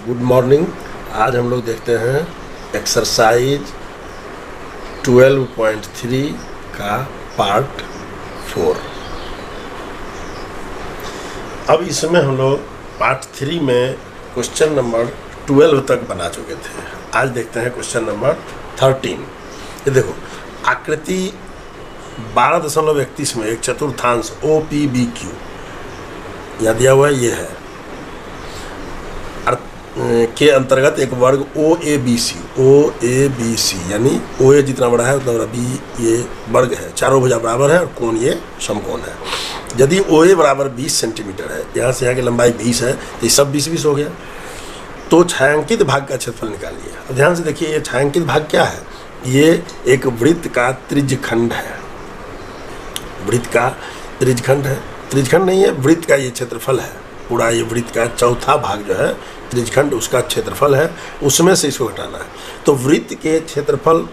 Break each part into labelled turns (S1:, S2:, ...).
S1: Good morning. आज हम लोग देखते हैं एक्सरसाइज 12.3 का पार्ट 4। अब इसमें हम लोग पार्ट 3 में क्वेश्चन नंबर 12 तक बना चुके थे। आज देखते हैं क्वेश्चन नंबर 13। ये देखो, आकृति 12.31 में एक चतुर्थांश OPBQ यहाँ दिया हुआ है, ये है के अंतर्गत एक वर्ग OABC यानी OA जितना बड़ा है उतना बड़ा B ये वर्ग है, चारों भुजा बराबर है और कोण ये समकोण है। यदि OA बराबर 20 सेंटीमीटर है, यहाँ से यहाँ की लंबाई 20 है, तो ये सब 20-20 हो गया। तो छायांकित भाग का क्षेत्रफल निकालिए। अब ध्यान से देखिए, ये छायांकित भाग क्या है? ये एक वृत्त का त्रिज्यखंड है। वृत्त का त्रिज्यखंड है, त्रिज्यखंड नहीं है, वृत्त का ये क्षेत्रफल है। पूरा ये वृत्त का चौथा भाग जो है त्रिज्यखंड, उसका क्षेत्रफल है, उसमें से इसको घटाना है। तो वृत्त के क्षेत्रफल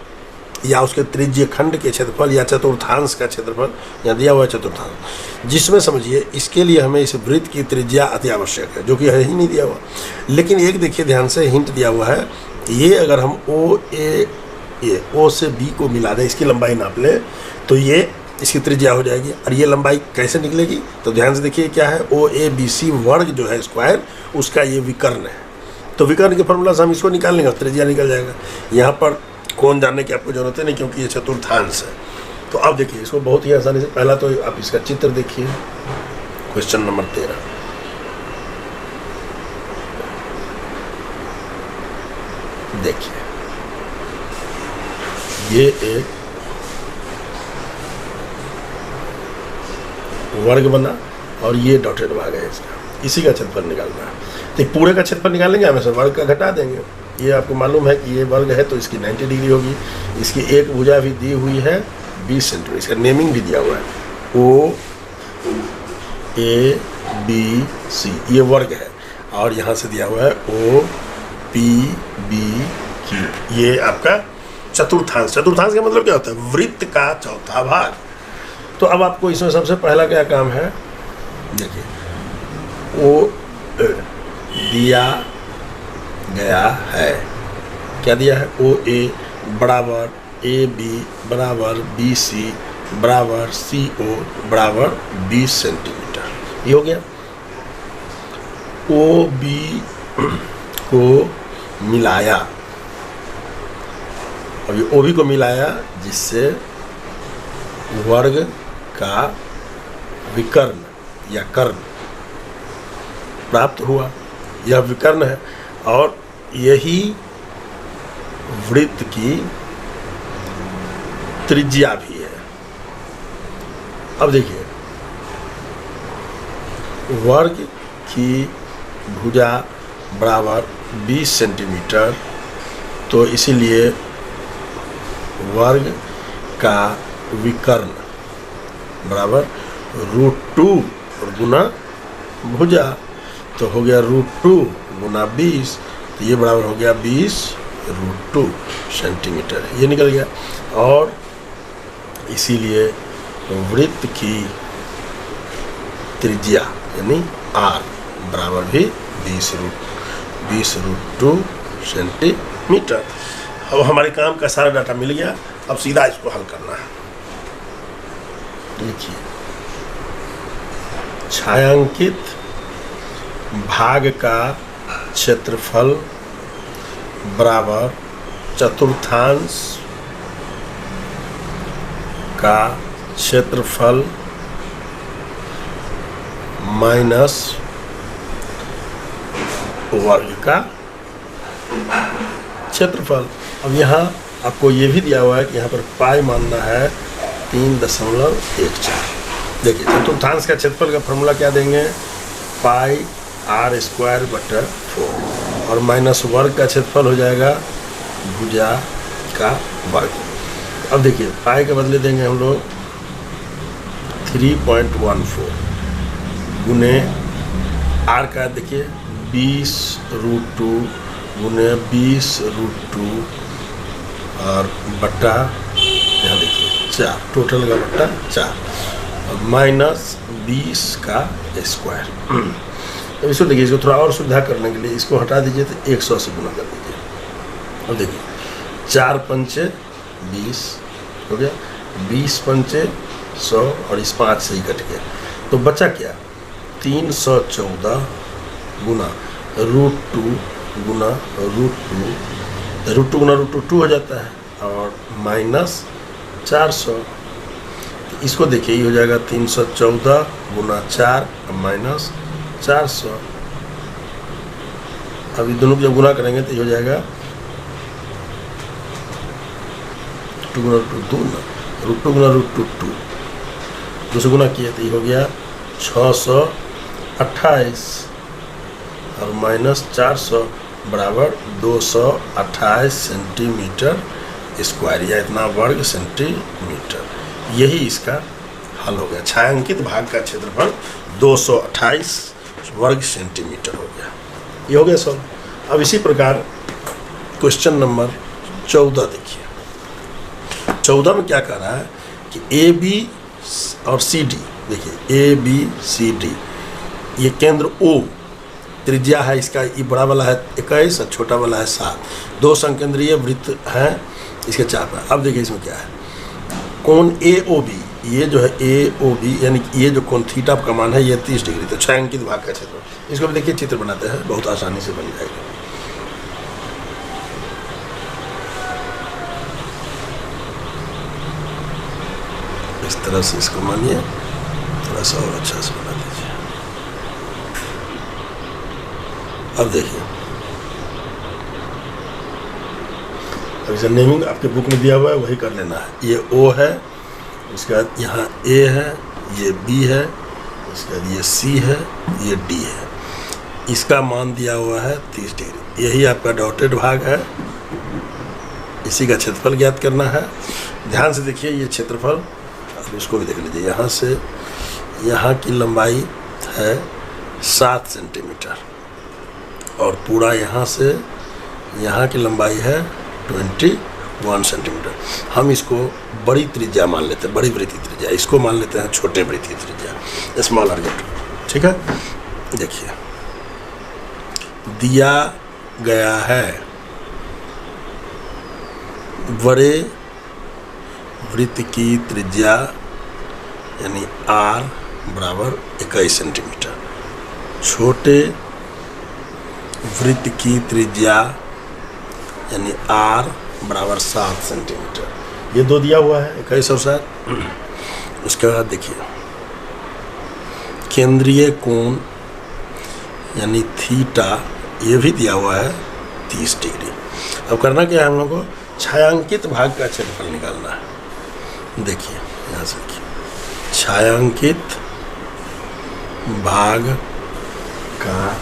S1: या उसके त्रिज्यखंड के क्षेत्रफल या चतुर्थांश का क्षेत्रफल यहाँ दिया हुआ है, चतुर्थांश, जिसमें समझिए इसके लिए हमें इस वृत्त की त्रिज्या अति आवश्यक है, जो कि है ही नहीं दिया हुआ। लेकिन एक देखिए ध्यान से, हिंट दिया हुआ है, ये अगर हम O से B को मिला दें, इसकी लंबाई नाप लें, तो ये इसकी त्रिज्या हो जाएगी। और ये लंबाई कैसे निकलेगी? तो ध्यान से देखिए क्या है, OABC वर्ग जो है स्क्वायर, उसका ये विकर्ण है। तो विकर्ण के फॉर्मूला से हम इसको निकाल लेंगे, त्रिज्या निकल जाएगा। यहाँ पर कोण जानने की आपको जरूरत है नहीं, क्योंकि ये चतुर्थांश है। तो अब देखिए इसको बहुत ही आसानी से, पहला तो आप इसका चित्र देखिए, क्वेश्चन नंबर 13। देखिए ये एक वर्ग बना और ये डॉटेड भाग है इसका, इसी का क्षेत्रफल निकालना है। तो पूरे का क्षेत्रफल निकालेंगे, हमें से वर्ग का घटा देंगे। ये आपको मालूम है कि ये वर्ग है तो इसकी 90 डिग्री होगी। इसकी एक भुजा भी दी हुई है 20 सेंटीमीटर, इसका नेमिंग भी दिया हुआ है OABC, ये वर्ग है। और यहाँ से दिया हुआ है OPBQ, ये आपका चतुर्थांश। चतुर्थांश का मतलब क्या होता है? वृत्त का चौथा भाग। तो अब आपको इसमें सबसे पहला क्या काम है? देखिए, ओ दिया गया है, क्या दिया है? OA बराबर AB बराबर BC बराबर CO बराबर 20 सेंटीमीटर, ये हो गया। OB को मिलाया, अब ये OB को मिलाया, जिससे वर्ग का विकर्ण या कर्ण प्राप्त हुआ। यह विकर्ण है और यही वृत्त की त्रिज्या भी है। अब देखिए, वर्ग की भुजा बराबर 20 सेंटीमीटर, तो इसीलिए वर्ग का विकर्ण बराबर √2 और गुना भुजा, तो हो गया √2 गुना 20, तो ये बराबर हो गया 20√2 सेंटीमीटर, ये निकल गया। और इसीलिए वृत्त की त्रिज्या यानी R बराबर भी 20√2 सेंटीमीटर। अब हमारे काम का सारा डाटा मिल गया, अब सीधा इसको हल करना है। देखिए, छायांकित भाग का क्षेत्रफल बराबर चतुर्थांश का क्षेत्रफल माइनस वर्ग का क्षेत्रफल। अब यहाँ आपको ये भी दिया हुआ है कि यहाँ पर पाई मानना है 3.14। देखिए, चतुर्थांश का क्षेत्रफल का फॉर्मूला क्या देंगे? पाई R²/4 और माइनस वर्ग का क्षेत्रफल हो जाएगा भुजा का वर्ग। अब देखिए, पाई के बदले देंगे हम लोग 3.14 गुने R का, देखिए 20√2 गुने 20√2 और बट्टा, यहाँ देखिए 4, टोटल का बट्टा 4 और -20 का स्क्वायर। तो इसको देखिए, इसको थोड़ा और सुविधा करने के लिए इसको हटा दीजिए तो 100 से गुना कर दीजिए। अब देखिए 4 पंचे 20 हो गया, 20 पंचे 100 और इस 5 से ही कट गया, तो बचा क्या 314 गुना √2 गुना √2 गुना √2 हो जाता है और माइनस 400। इसको देखिए, ये हो जाएगा 314 गुना 4 माइनस 400। अब ये दोनों को जब गुना करेंगे तो ये हो जाएगा 2 गुना √2 गुना √2 2 से गुना किया तो ये हो गया 628 और माइनस 400 बराबर 228 सेंटीमीटर स्क्वायर या इतना वर्ग सेंटीमीटर। यही इसका हल हो गया। छायांकित भाग का क्षेत्रफल 228 वर्ग सेंटीमीटर हो गया। ये हो गया सॉल्व। अब इसी प्रकार क्वेश्चन नंबर 14 देखिए। 14 में क्या कह रहा है कि ए बी और सी डी, देखिए ए बी सी डी, ये केंद्र O त्रिज्या है इसका, ये बड़ा वाला है 21 और छोटा वाला है 7, 2 संकेंद्रीय वृत्त हैं इसके चाप है। अब देखिए इसमें क्या है, कोण AOB, ये जो है AOB यानी कि ये जो कोण थीटा का मान है ये 30 डिग्री। तो छायांकित भाग का क्षेत्र, इसको भी देखिए चित्र बनाते हैं, बहुत आसानी से बन जाएगा। इस तरह से इसको मानिए, थोड़ा सा और अच्छा से बना दीजिए। अब देखिए, अब इसका नेमिंग आपके बुक में दिया हुआ है, वही कर लेना है। ये O है, उसके बाद यहाँ A है, ये B है, उसके बाद ये C है, ये D है। इसका मान दिया हुआ है 30 डिग्री। यही आपका डॉटेड भाग है, इसी का क्षेत्रफल ज्ञात करना है। ध्यान से देखिए ये क्षेत्रफल, अब इसको भी देख लीजिए। यहाँ से यहाँ की लंबाई है 7 सेंटीमीटर और पूरा यहाँ से यहाँ की लंबाई है 21 सेंटीमीटर। हम इसको बड़ी त्रिज्या मान लेते हैं, बड़ी वृत्तीय त्रिज्या। इसको मान लेते हैं छोटे वृत्तीय त्रिज्या, स्मॉल आर्गेट। ठीक है, देखिए दिया गया है बड़े वृत्त की त्रिज्या यानी R बराबर 21 सेंटीमीटर, छोटे वृत्त की त्रिज्या यानी R बराबर 7 सेंटीमीटर। ये दो दिया हुआ है 21 और 7। उसके बाद देखिए केंद्रीय कोण यानी थीटा, ये भी दिया हुआ है 30 डिग्री। अब करना क्या है हम लोग को, छायांकित भाग का क्षेत्रफल निकालना है। देखिए यहाँ से देखिए, छायांकित भाग का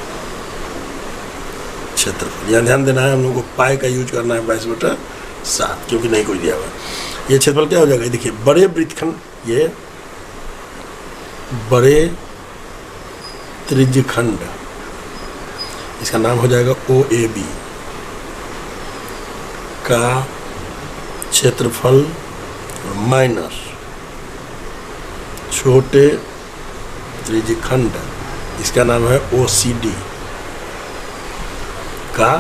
S1: क्षेत्रफल, यहाँ ध्यान देना है हम लोग को, पाई का यूज करना है 22/7, क्योंकि नहीं कोई दिया हुआ है। ये क्षेत्रफल क्या हो जाएगा, देखिए बड़े वृत्तखंड, ये बड़े त्रिज्यखंड, इसका नाम हो जाएगा OAB का क्षेत्रफल माइनस छोटे त्रिज्यखंड, इसका नाम है OCD का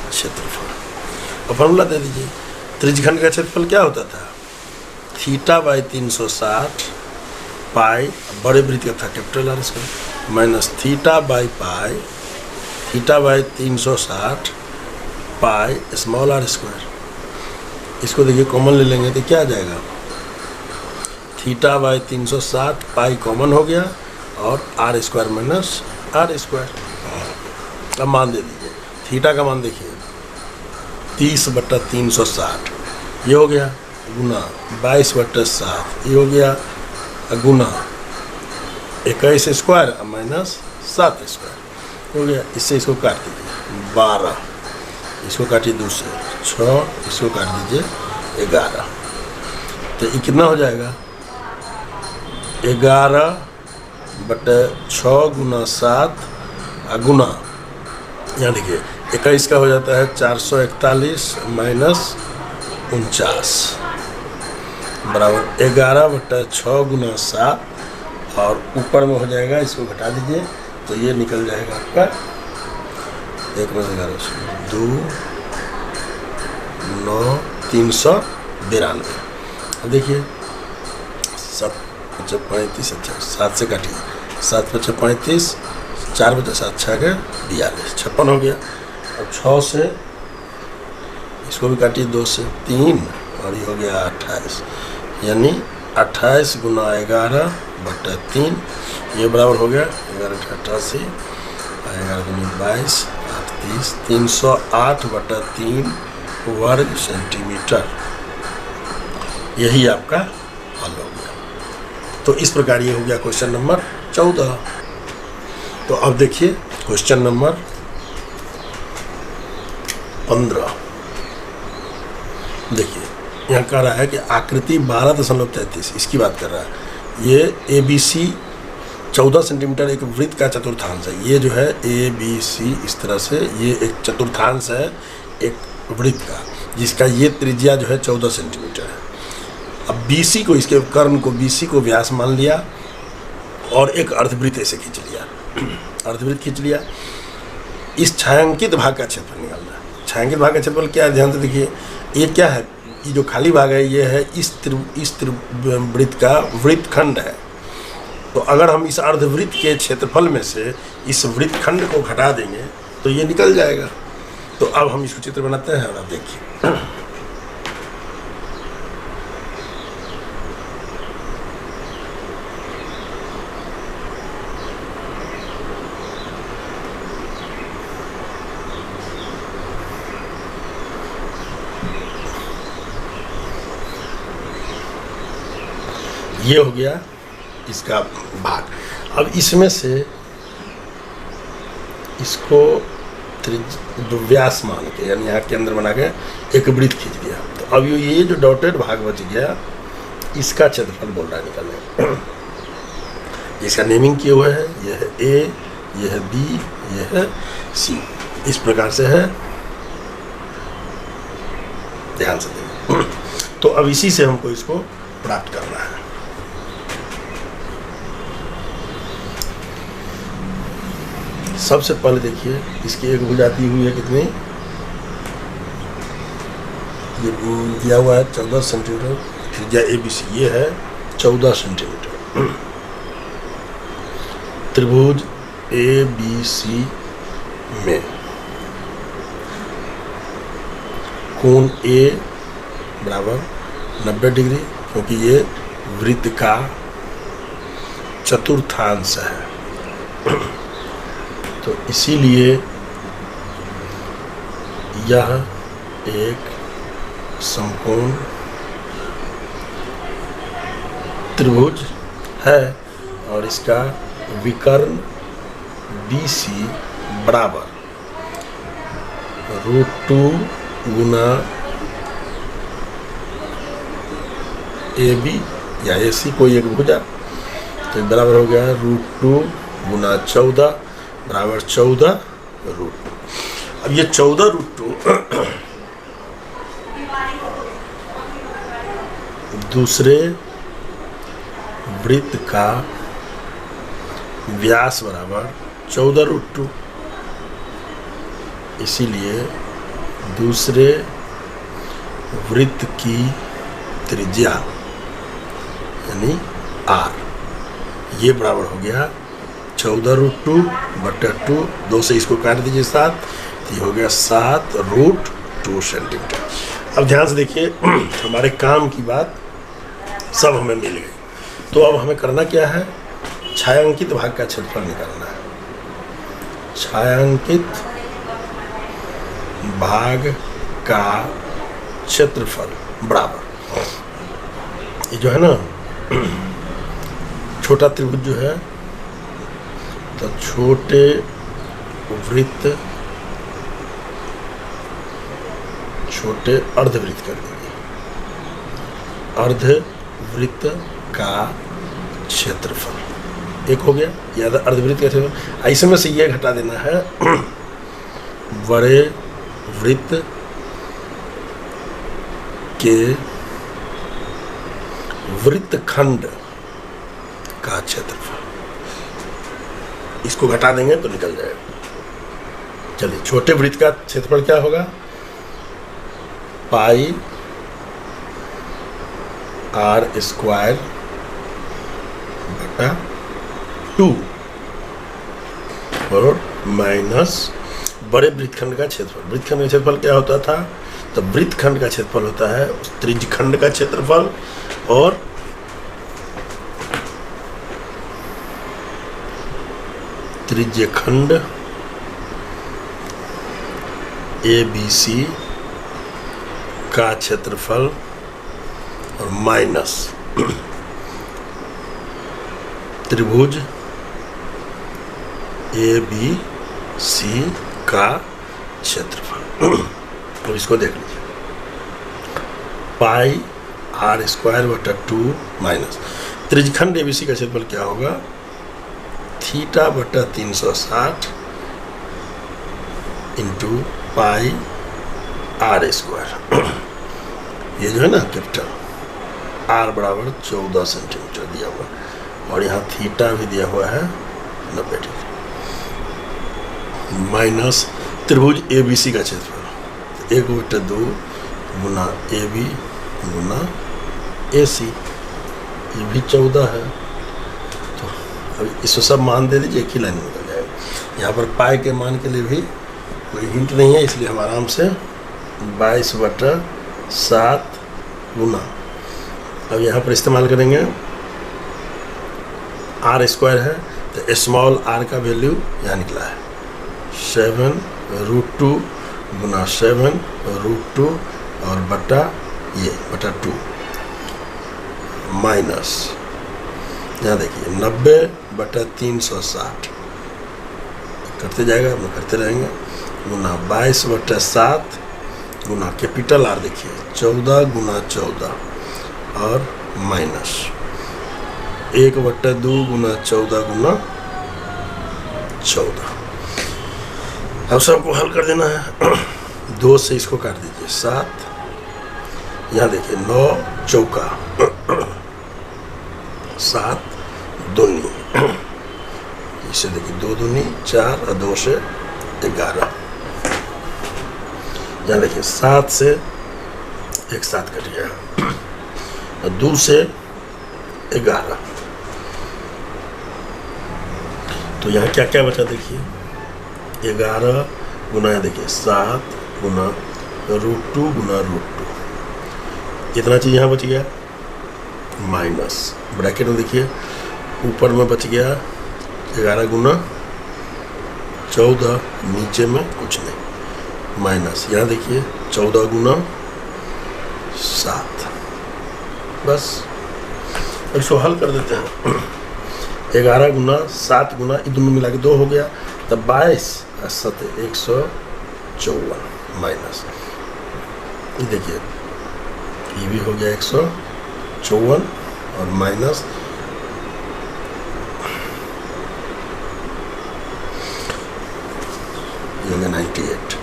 S1: क्षेत्रफल। और फॉर्मूला दे दीजिए, त्रिज्यखंड का क्षेत्रफल क्या होता था, θ/360 पाई, बड़े वृत्त का था कैपिटल R स्क्वायर, माइनस θ/पाई, θ/360 पाई स्मॉल r स्क्वायर। इसको देखिए कॉमन ले लेंगे तो क्या आ जाएगा, θ/360 पाई कॉमन हो गया और R square minus R square. अब मान दे दीजिए, थीटा का मान देखिए 30/360, ये हो गया, गुना 22/7, ये हो गया, गुना 21 स्क्वायर माइनस 7 स्क्वायर हो गया। इससे इसको काट दीजिए 12, इसको काटिए 2 से 6, इसको काट दीजिए 11, तो ये कितना हो जाएगा, 11/6 गुना 7 गुना, यहाँ देखिए 21 का हो जाता है 441 माइनस 49 बराबर 11/6 गुना 7, और ऊपर में हो जाएगा, इसको घटा दीजिए तो ये निकल जाएगा आपका 1 + 11 2 9 392। अब देखिए 7 × 5 = 35, अच्छा 7 से काटिए, 7 × 5 = 35, 4 × 7 = 6 × 42, 56 हो गया। अब 6 से इसको भी काटिए, 2 से 3 और ये हो गया 28, यानी 28 × 11/3, ये बराबर हो गया 11 × 88, 11 × 22 8 30, 308/3 वर्ग सेंटीमीटर। यही आपका हल हो गया। तो इस प्रकार ये हो गया क्वेश्चन नंबर 14। तो अब देखिए क्वेश्चन नंबर 15। देखिए यहाँ कह रहा है कि आकृति 12.33 इसकी बात कर रहा है। ये ABC 14 सेंटीमीटर एक वृत्त का चतुर्थांश है। ये जो है ABC इस तरह से ये एक चतुर्थांश है एक वृत्त का, जिसका ये त्रिज्या जो है 14 सेंटीमीटर है। अब BC को, इसके कर्ण को BC को व्यास मान लिया और एक अर्धवृत्त ऐसे खींच लिया, अर्धवृत्त खींच लिया। इस छायांकित भाग का क्षेत्रफल निकालना है। छायांकित भाग का क्षेत्रफल क्या है, ध्यान से देखिए। ये क्या है, ये जो खाली भाग है ये है इस त्रिवृत्त का वृत्तखंड है। तो अगर हम इस अर्धवृत्त के क्षेत्रफल में से इस वृत्तखंड को घटा देंगे तो ये निकल जाएगा। तो अब हम इसको चित्र बनाते हैं और आप देखिए। ये हो गया इसका भाग। अब इसमें से इसको व्यास मान के, यानी यहाँ केंद्र बना के एक वृत्त खींच दिया। तो अब ये जो डॉटेड भाग बच गया इसका क्षेत्रफल बोल रहा है निकालने। इसका नेमिंग किए हुए है, ये है A, ये है B, ये है C। इस प्रकार से है, ध्यान से देखिए। तो अब इसी से हमको इसको प्राप्त करना है। सबसे पहले देखिए इसकी एक भुजा दी हुई है कितनी, ये दिया हुआ है 14 सेंटीमीटर, त्रिज्या ABC ये है 14 सेंटीमीटर। त्रिभुज ABC में कोण A बराबर 90 डिग्री, क्योंकि ये वृत्त का चतुर्थांश है। तो इसीलिए यह एक समकोण त्रिभुज है और इसका विकर्ण BC बराबर √2 गुना AB या AC कोई एक भुजा, तो बराबर हो गया √2 गुना 14 बराबर 14 √2। अब ये 14 √2 दूसरे वृत्त का व्यास बराबर 14 √2, इसीलिए दूसरे वृत्त की त्रिज्या यानी R ये बराबर हो गया 14 √2/2। 2 से इसको काट दीजिए 7, तो ये हो गया 7 √2 सेंटीमीटर। अब ध्यान से देखिए हमारे काम की बात सब हमें मिल गई। तो अब हमें करना क्या है, छायांकित भाग का क्षेत्रफल निकालना है। छायांकित भाग का क्षेत्रफल बराबर, ये जो है ना छोटा त्रिभुज जो है, तो छोटे वृत्त छोटे अर्धवृत्त कर देंगे। अर्धवृत्त का क्षेत्रफल एक हो गया, या अर्धवृत्त का क्षेत्रफल। ऐसे में से ये घटा देना है बड़े वृत्त के वृत्तखंड का क्षेत्रफल। इसको घटा देंगे तो निकल जाएगा। चलिए, छोटे वृत्त का क्षेत्रफल क्या होगा? पाई आर स्क्वायर बटा 2 और माइनस बड़े वृत्तखंड का क्षेत्रफल। वृत्तखंड का क्षेत्रफल क्या होता था? तो वृत्तखंड का क्षेत्रफल होता है उस त्रिज्यखंड का क्षेत्रफल और त्रिज्यखंड ABC का क्षेत्रफल और माइनस त्रिभुज ABC का क्षेत्रफल। तो इसको देख लीजिए, पाई आर स्क्वायर बटा 2 माइनस त्रिज्यखंड ABC का क्षेत्रफल क्या होगा? थीटा बटा 360 इंटू पाई आर स्क्वायर। ये जो है ना कैपिटल आर बराबर 14 सेंटीमीटर दिया हुआ और यहाँ थीटा भी दिया हुआ है 90 डिग्री माइनस त्रिभुज ABC का क्षेत्रफल 1/2 गुना AB गुना AC, ये भी 14 है। तो अभी इसको सब मान दे दीजिए, एक ही लाइन में निकल जाएगा। यहाँ पर पाई के मान के लिए भी कोई हिंट नहीं है, इसलिए हम आराम से 22/7 गुना, अब यहाँ पर इस्तेमाल करेंगे आर स्क्वायर है तो स्मॉल आर का वैल्यू यहाँ निकला है 7√2 गुना 7√2 और बटा 2 माइनस यहाँ देखिए 90/360 करते जाएगा, हम करते रहेंगे, गुना 22/7 गुना कैपिटल आर देखिए 14 गुना 14 और माइनस 1/2 गुना 14 गुना 14। अब सबको हल कर देना है। 2 से इसको काट दीजिए 7, यहाँ देखिए 9 चौका 7 दूनी, इसे देखिए 2 दूनी 4 और 2 से 11। यहाँ देखिए 7 से एक 7 कट गया और 2 से 11। तो यहाँ क्या क्या बचा देखिए 11 गुना देखिए 7 गुना √2 गुना √2, इतना चीज़ यहाँ बच गया माइनस ब्रैकेट में देखिए ऊपर में बच गया 11 गुना 14, नीचे में कुछ नहीं माइनस यहाँ देखिए 14 गुना 7। बस इसको हल कर देते हैं। 11 गुना 7 गुना ये दोनों मिला के 2 हो गया, तब 22 और 7 154 माइनस देखिए ये भी हो गया 154 और माइनस ये हो गया 98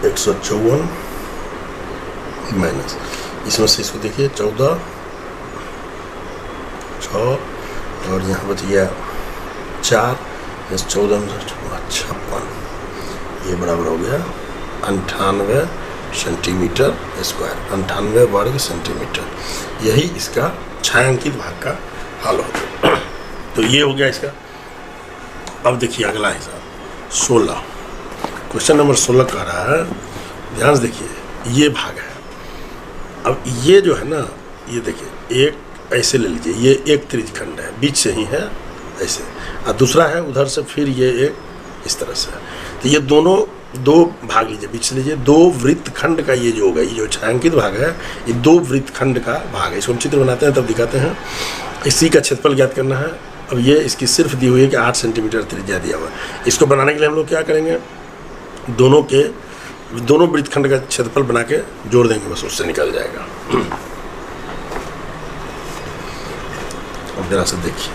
S1: 154 माइनस इसमें से इसको देखिए 14 6 और यहाँ बच गया 4, इस 14 में 56, ये बराबर हो गया 98 सेंटीमीटर स्क्वायर, 98 वर्ग सेंटीमीटर। यही इसका छायांकित भाग का हल होगा। तो ये हो गया इसका। अब देखिए अगला हिसाब 16, क्वेश्चन नंबर 16 कह रहा है, ध्यान से देखिए ये भाग है। अब ये जो है ना, ये देखिए एक ऐसे ले लीजिए, ये एक त्रिज्यखंड है, बीच से ही है ऐसे, और दूसरा है उधर से, फिर ये एक इस तरह से है। तो ये दोनों 2 भाग लीजिए, बीच से लीजिए, 2 वृत्तखंड का ये जो होगा, ये जो छायांकित भाग है, ये 2 वृत्तखंड का भाग है। इसको हम चित्र बनाते हैं तब दिखाते हैं। इसी का क्षेत्रफल ज्ञात करना है। अब ये इसकी सिर्फ दी हुई है कि 8 सेंटीमीटर त्रिज्या दिया हुआ है। इसको बनाने के लिए हम लोग क्या करेंगे, दोनों वृत्तखंड का क्षेत्रफल बना के जोड़ देंगे, बस उससे निकल जाएगा। अब जरा से देखिए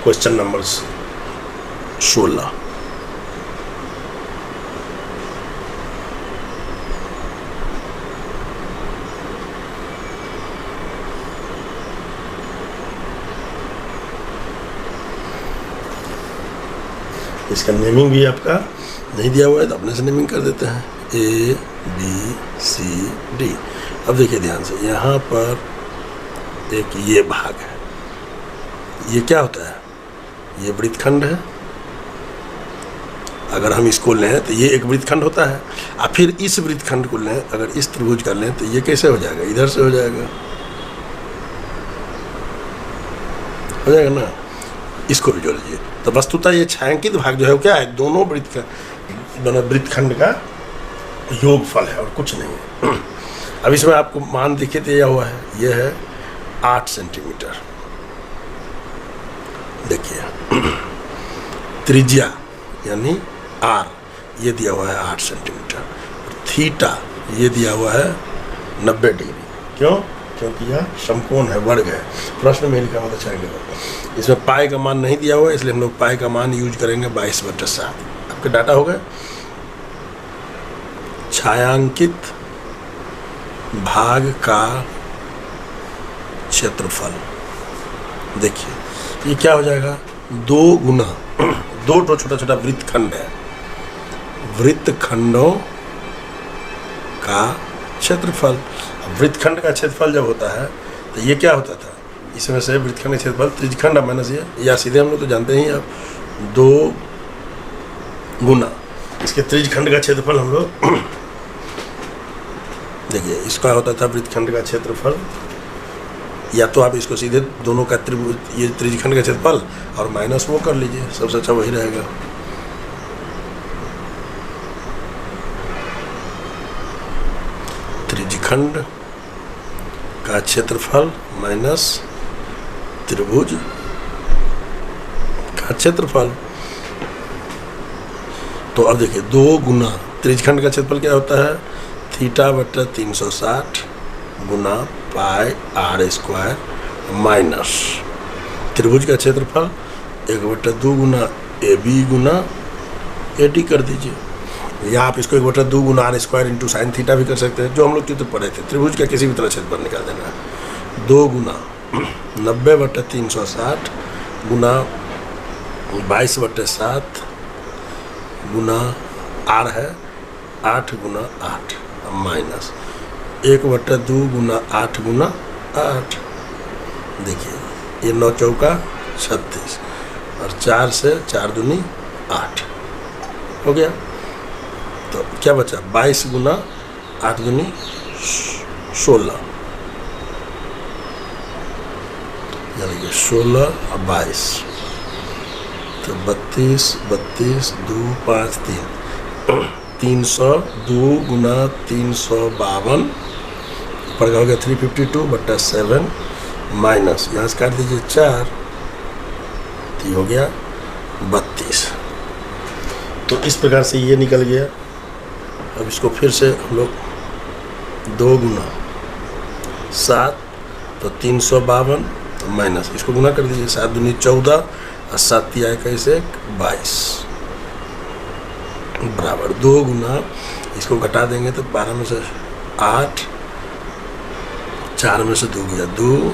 S1: क्वेश्चन नंबर 16, इसका नेमिंग भी आपका नहीं दिया हुआ है तो अपने से नेमिंग कर देते हैं A B C D। अब देखिए ध्यान से, यहाँ पर एक ये भाग है, ये क्या होता है, ये वृत्तखंड है। अगर हम इसको लें तो ये एक वृत्तखंड होता है, और फिर इस वृत्तखंड को लें, अगर इस त्रिभुज का लें तो ये कैसे हो जाएगा, इधर से हो जाएगा ना। इसको भी जोड़ लीजिए। तो वस्तुतः ये छायांकित भाग जो है वो क्या है, दोनों वृत्तखंड का योगफल है और कुछ नहीं है। अब इसमें आपको मान दिखे दिया हुआ है, ये है 8 सेंटीमीटर। देखिए त्रिज्या यानी R ये दिया हुआ है 8 सेंटीमीटर, थीटा ये दिया हुआ है 90 डिग्री। क्यों? क्योंकि यह समकोण है, वर्ग है। प्रश्न में लिखा हुआ था इसमें पाई का मान नहीं दिया हुआ है, इसलिए हम लोग पाई का मान यूज करेंगे 22/7। आपके डाटा हो गए। छायांकित भाग का क्षेत्रफल, देखिए ये क्या हो जाएगा, 2 गुना 2 छोटा छोटा वृत्तखंड है, वृत्तखंडों का क्षेत्रफल। वृत्तखंड का क्षेत्रफल जब होता है तो ये क्या होता था, इसमें से वृत्तखंड का क्षेत्रफल त्रिज्यखंड माइनस ये, या सीधे हम लोग तो जानते ही अब 2 गुना इसके त्रिज्यखंड का क्षेत्रफल हम लोग देखिए इसका होता था वृत्तखंड का क्षेत्रफल, या तो आप इसको सीधे दोनों का ये त्रिज्यखंड का क्षेत्रफल और माइनस वो कर लीजिए, सबसे अच्छा वही रहेगा। त्रिज्यखंड का क्षेत्रफल माइनस त्रिभुज का क्षेत्रफल। तो अब देखिए 2 गुना त्रिज्यखंड का क्षेत्रफल क्या होता है, θ/360 गुना पाई r² माइनस त्रिभुज का क्षेत्रफल 1/2 गुना AB गुना AD कर दीजिए, या आप इसको 1/2 गुना r² इंटू साइन थीटा भी कर सकते हैं, जो हम लोग चित्र पढ़े थे। त्रिभुज का किसी भी तरह क्षेत्रफल निकाल देना है। 2 गुना 90/360 गुना 22/7 गुना r है 8 गुना 8 माइनस 1/2 गुना 8 गुना 8। देखिए ये 9 चौका 36 और 4 से 4 दूनी 8 हो गया। तो क्या बचा, 22 गुना 8 दूनी 16, यानी कि 16 और 22 तो 32 32 2 5 3 302 गुना 352 ऊपर का हो गया 352/7 माइनस यहाँ से काट दीजिए 4 तो हो गया 32। तो इस प्रकार से ये निकल गया। अब इसको फिर से हम लोग 2 गुना 7 तो 352 तो माइनस इसको गुना कर दीजिए, 7 दूनी 14 और 7 तिया 22 बराबर 2 गुना इसको घटा देंगे तो 12 में से 8 4 में से 2 गया 2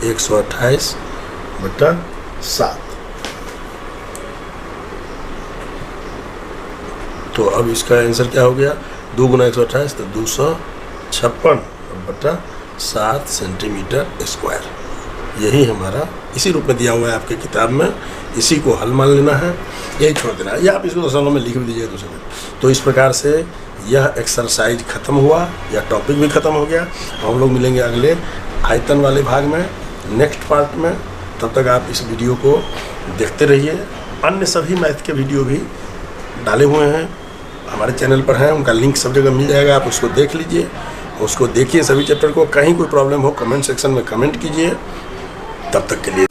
S1: 128/7। तो अब इसका आंसर क्या हो गया, 2 गुना 128 तो 256/7 सेंटीमीटर स्क्वायर। यही हमारा इसी रूप में दिया हुआ है आपके किताब में, इसी को हल मान लेना है, यही छोड़ देना है, या आप इसको दशमलव में लिख भी दीजिए दूसरे में। तो इस प्रकार से यह एक्सरसाइज खत्म हुआ, या टॉपिक भी खत्म हो गया। हम लोग मिलेंगे अगले आयतन वाले भाग में, नेक्स्ट पार्ट में। तब तक आप इस वीडियो को देखते रहिए। अन्य सभी मैथ के वीडियो भी डाले हुए हैं हमारे चैनल पर हैं, उनका लिंक सब जगह मिल जाएगा, आप उसको देख लीजिए, उसको देखिए सभी चैप्टर को। कहीं कोई प्रॉब्लम हो कमेंट सेक्शन में कमेंट कीजिए। तब तक के लिए